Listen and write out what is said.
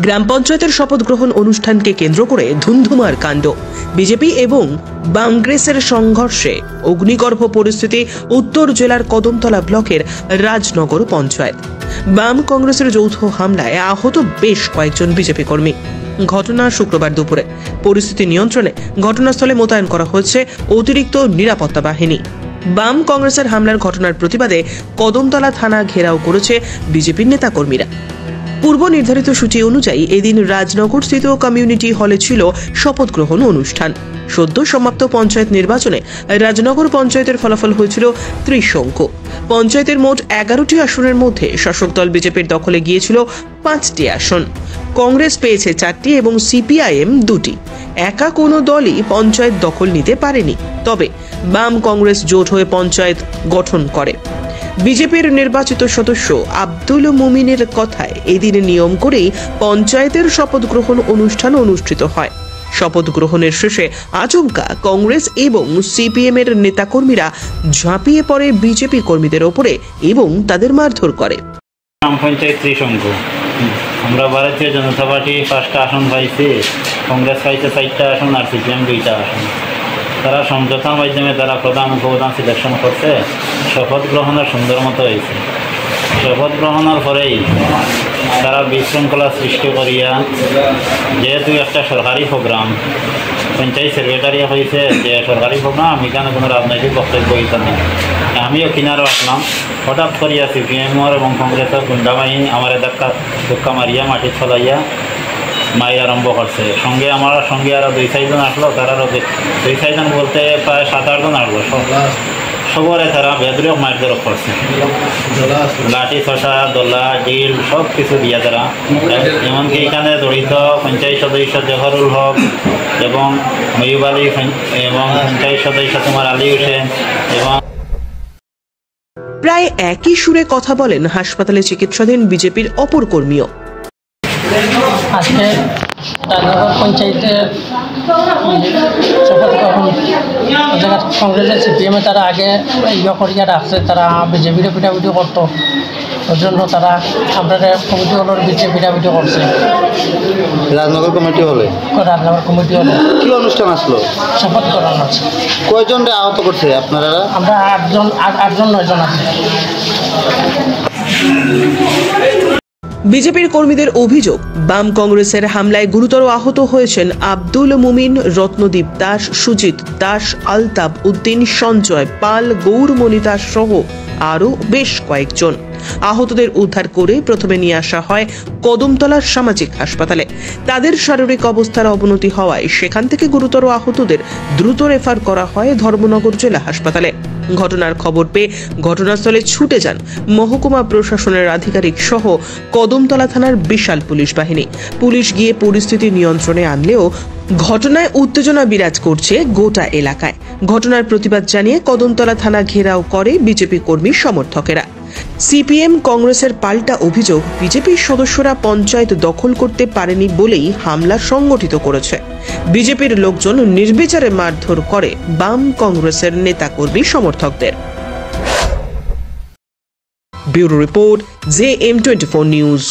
গ্রাম পঞ্চায়েতের শপথ গ্রহণ অনুষ্ঠানকে কেন্দ্র করে ধুন্ধুমার কাণ্ড। বিজেপি এবং বামগ্রেসের সংঘর্ষে অগ্নিগর্ভ পরিস্থিতি উত্তর জেলার কদমতলা ব্লকের রাজনগর পঞ্চায়েত। বাম কংগ্রেসের যৌথ হামলায় আহত বেশ কয়েকজন বিজেপি কর্মী। ঘটনা শুক্রবার দুপুরে। পরিস্থিতি নিয়ন্ত্রণে ঘটনাস্থলে মোতায়েন করা হয়েছে অতিরিক্ত নিরাপত্তা বাহিনী। বাম কংগ্রেসের হামলার ঘটনার প্রতিবাদে কদমতলা থানা ঘেরাও করেছে বিজেপির নেতাকর্মীরা। পূর্ব নির্ধারিত সূচি অনুযায়ী এদিন রাজনগর স্থিত কমিউনিটি হলে ছিল শপথ গ্রহণ অনুষ্ঠান। সদ্য সমাপ্ত পঞ্চায়েত নির্বাচনে রাজনগর পঞ্চায়েতের ফলাফল হয়েছিল 30 অঙ্ক। পঞ্চায়েতের মোট 11টি আসনের মধ্যে শাসক দল বিজেপির দখলে গিয়েছিল 5টি আসন। কংগ্রেস পেয়েছে 4টি এবং সিপিআইএম 2টি। একা কোনো দলই পঞ্চায়েত দখল নিতে পারেনি। তবে বাম কংগ্রেস জোট হয়ে পঞ্চায়েত গঠন করে। বিজেপির নির্বাচিত সদস্য আব্দুল মুমিনের কথায় এদিন নিয়ম করেই পঞ্চায়েতের শপথ গ্রহণ অনুষ্ঠান অনুষ্ঠিত হয়। শপথ গ্রহণের শেষে আচমকা কংগ্রেস এবং সিপিএম এর নেতাকর্মীরা ঝাঁপিয়ে পড়ে বিজেপি কর্মীদের ওপরে এবং তাদের মারধর করে। গ্রাম পঞ্চায়েত 30 অঙ্ক। আমরা ভারতীয় জনতা পার্টি 5টা আসন পাইছি, কংগ্রেস পাইছে 4টা আসন আর সিপিএম 2টা আসন। তারা সমঝোতার মাধ্যমে তারা প্রধান উপপ্রধান সিলেকশন করছে। শপথ গ্রহণের সুন্দর মতো হয়েছে। শপথ গ্রহণের পরেই তারা বিশৃঙ্খলা সৃষ্টি করিয়া, যেহেতু একটা সরকারি প্রোগ্রাম, পঞ্চায়েত সেক্রেটারি হয়েছে যে সরকারি প্রোগ্রাম, আমি কেন কোনো রাজনৈতিক বক্তব্য হইতে নেই। আমিও কিনারও আসলাম। হঠাৎ করিয়া সিপিএমর এবং কংগ্রেসের গুন্ডাবাহিনী আমার ধাক্কা মারিয়া মাটি ফলাইয়া মাই আরম্ভ করছে। আমার সঙ্গে আরও 2-4 জন আসলো। তারা 2-4 জন বলতে প্রায় 7-8 জন আসলো। সবরে তারা বেদরক মারধরক করছে। লাঠি ছটা, দোলা, ডিল সব কিছু দিয়া তারা। এমনকি এখানে জড়িত পঞ্চায়েত সদস্য জহরুল হক এবং ময়ূব আলী এবং পঞ্চায়েত সদস্য তোমার আলী হোসেন এবং প্রায় একই সুরে কথা বলেন হাসপাতালে চিকিৎসাধীন বিজেপির অপর কর্মীও। আজকে রাজনগর পঞ্চায়েতে শপথ গ্রহণ কংগ্রেসের সিপিএমে তারা আগে করিয়া রাখছে, তারা বিজেপিরও পিটাপিটি করতো। ওর জন্য তারা আপনাদের কমিটি হলের বিজেপি পিটাপিটি করছে। রাজনগর কমিটি হলে রাজনগর কমিটি হলে কি অনুষ্ঠান আসলো? শপথ গ্রহণ আছে। কয়জন আহত করছে আপনারা? আমরা 8-9 আছি। বিজেপির কর্মীদের অভিযোগ, বাম কংগ্রেসের হামলায় গুরুতর আহত হয়েছেন আব্দুল মুমিন, রত্নদীপ দাস, সুজিত দাস, আলতাব উদ্দিন, সঞ্জয় পাল, গৌরমণি দাস সহ আরও বেশ কয়েকজন। আহতদের উদ্ধার করে প্রথমে নিয়ে আসা হয় কদমতলার সামাজিক হাসপাতালে। তাদের শারীরিক অবস্থার অবনতি হওয়ায় সেখান থেকে গুরুতর আহতদের দ্রুত রেফার করা হয় ধর্মনগর জেলা হাসপাতালে। ঘটনার খবর পেয়ে ঘটনাস্থলে ছুটে যান মহকুমা প্রশাসনের আধিকারিক সহ কদমতলা থানার বিশাল পুলিশ বাহিনী। পুলিশ গিয়ে পরিস্থিতি নিয়ন্ত্রণে আনলেও ঘটনায় উত্তেজনা বিরাজ করছে গোটা এলাকায়। ঘটনার প্রতিবাদ জানিয়ে কদমতলা থানা ঘেরাও করে বিজেপি কর্মী সমর্থকেরা। সিপিএম কংগ্রেসের পাল্টা অভিযোগ, বিজেপির সদস্যরা পঞ্চায়েত দখল করতে পারেনি বলেই হামলা সংগঠিত করেছে। বিজেপির লোকজন নির্বিচারে মারধর করে বাম কংগ্রেসের নেতাকর্মী সমর্থকদের। Bureau report, JM24 news.